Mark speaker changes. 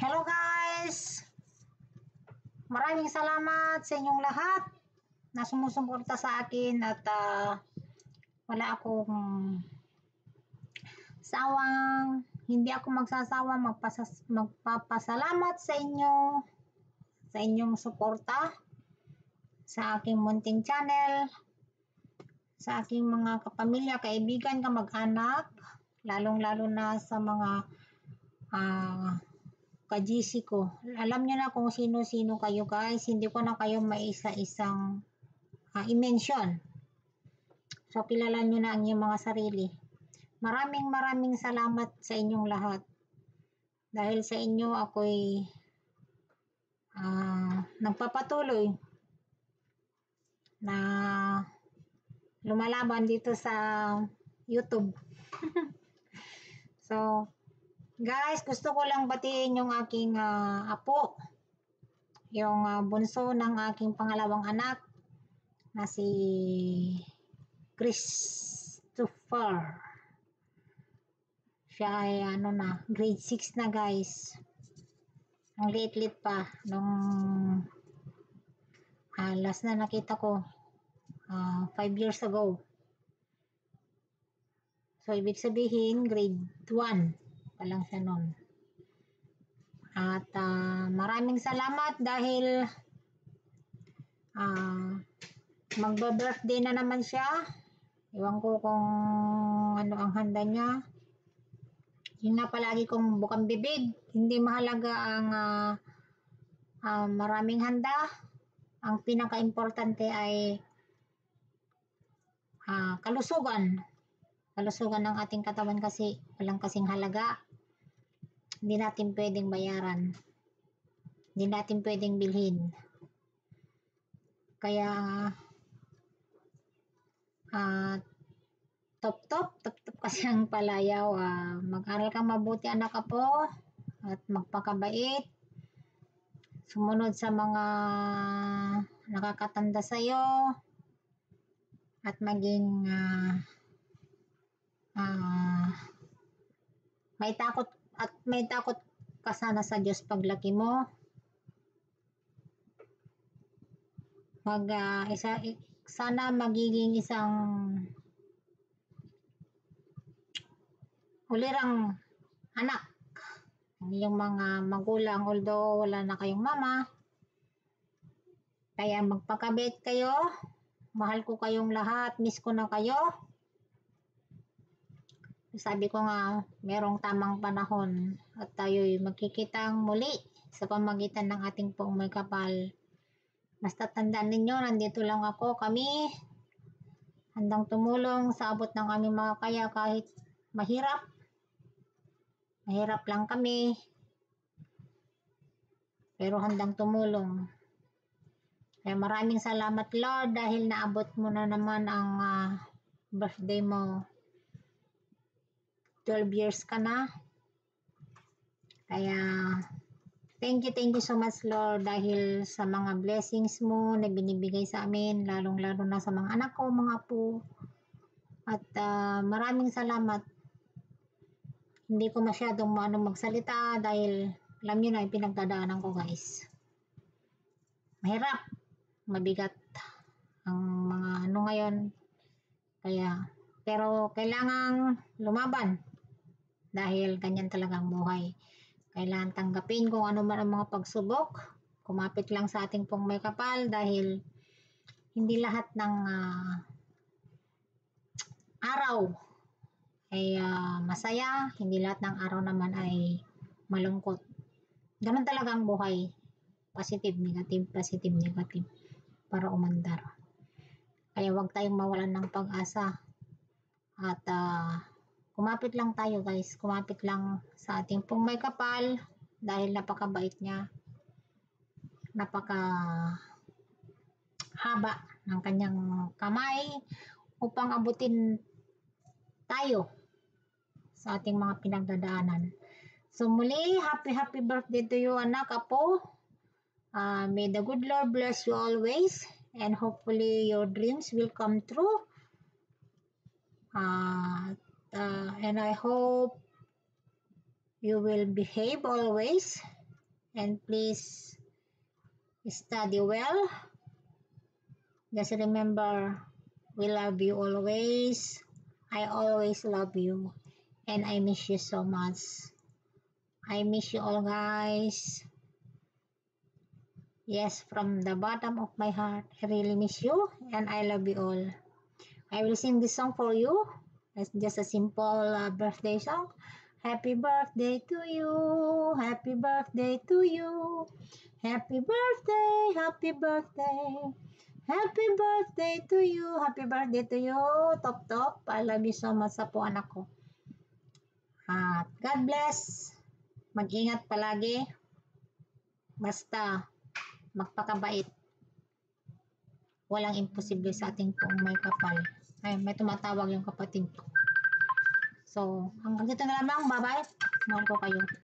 Speaker 1: Hello guys! Maraming salamat sa inyong lahat na sumusuporta sa akin at wala akong hindi ako magsasawang magpapasalamat sa inyo sa inyong suporta sa aking munting channel, sa aking mga kapamilya, kaibigan, kamag-anak, lalong-lalo na sa mga ka-GC ko. Alam niyo na kung sino-sino kayo guys, hindi ko na kayo maisa-isang i-mention. So kilala niyo na ang inyong mga sarili. Maraming salamat sa inyong lahat. Dahil sa inyo ako'y nagpapatuloy na lumalaban dito sa YouTube. So guys, gusto ko lang batiin yung aking apo, yung bunso ng aking pangalawang anak na si Christopher. Siya ay grade 6 na guys. Ang liit-liit pa nung last na nakita ko 5 years ago. So ibig sabihin grade 1 pa lang siya nun. At maraming salamat dahil magba-birthday na naman siya. Iwan ko kung ano ang handa niya. Yun na palagi kong bukang bibig. Hindi mahalaga ang maraming handa. Ang pinaka-importante ay kalusugan. Kalusugan ng ating katawan kasi walang kasing halaga. Hindi natin pwedeng bayaran. Hindi natin pwedeng bilhin. Kaya top kasi ang palayaw. Mag-aral kang mabuti anak po at magpakabait. Sumunod sa mga nakakatanda sa iyo at maging may takot ka sana sa Diyos paglaki mo. Sana magiging isang ulirang anak ng iyong mga magulang, although wala na kayong mama. Kaya magpakabait kayo. Mahal ko kayong lahat. Miss ko na kayo. Sabi ko nga, merong tamang panahon at tayo'y magkikitang muli sa pamagitan ng ating Poong May Kapal. Basta tandaan ninyo, nandito lang kami, handang tumulong sa abot ng aming mga kaya kahit mahirap. Mahirap lang kami, pero handang tumulong. Kaya maraming salamat Lord dahil naabot mo na naman ang birthday mo. 12 years ka na. Kaya thank you so much Lord dahil sa mga blessings mo na binibigay sa amin, lalong-lalo na sa mga anak ko, mga apo. At maraming salamat. Hindi ko masyadong magsalita dahil alam nyo na yung pinagdadaanan ko guys. Mahirap, mabigat ang mga ngayon. Pero kailangang lumaban dahil ganyan talagang buhay. Kailangan tanggapin kung ano man ang mga pagsubok. Kumapit lang sa ating Poong May Kapal dahil hindi lahat ng araw ay masaya. Hindi lahat ng araw naman ay malungkot. Ganun talaga ang buhay. Positive, negative, positive, negative. Para umandar. Kaya huwag tayong mawalan ng pag-asa. At kumapit lang tayo guys. Kumapit lang sa ating Poong May Kapal dahil napakabait niya. Napakahaba ng kanyang kamay upang abutin tayo sa ating mga pinagdadaanan. So muli, happy birthday to you anak, apo. May the good Lord bless you always and hopefully your dreams will come true. And I hope you will behave always And please study well. Just remember, we love you always. I always love you. And I miss you so much. I miss you all, guys. Yes, from the bottom of my heart, I really miss you and I love you all. I will sing this song for you. It's just a simple birthday song. Happy birthday to you. Happy birthday to you. Happy birthday. Happy birthday. Happy birthday to you. Happy birthday to you. Top top. I love you so much sa po anak ko. At God bless. Mag-ingat palagi. Basta magpakabait. Walang imposible sa ating poong may kapal. Ay, may tumatawag yung kapatid ko. So, hanggang dito na lamang. Bye-bye. Mahal ko kayo.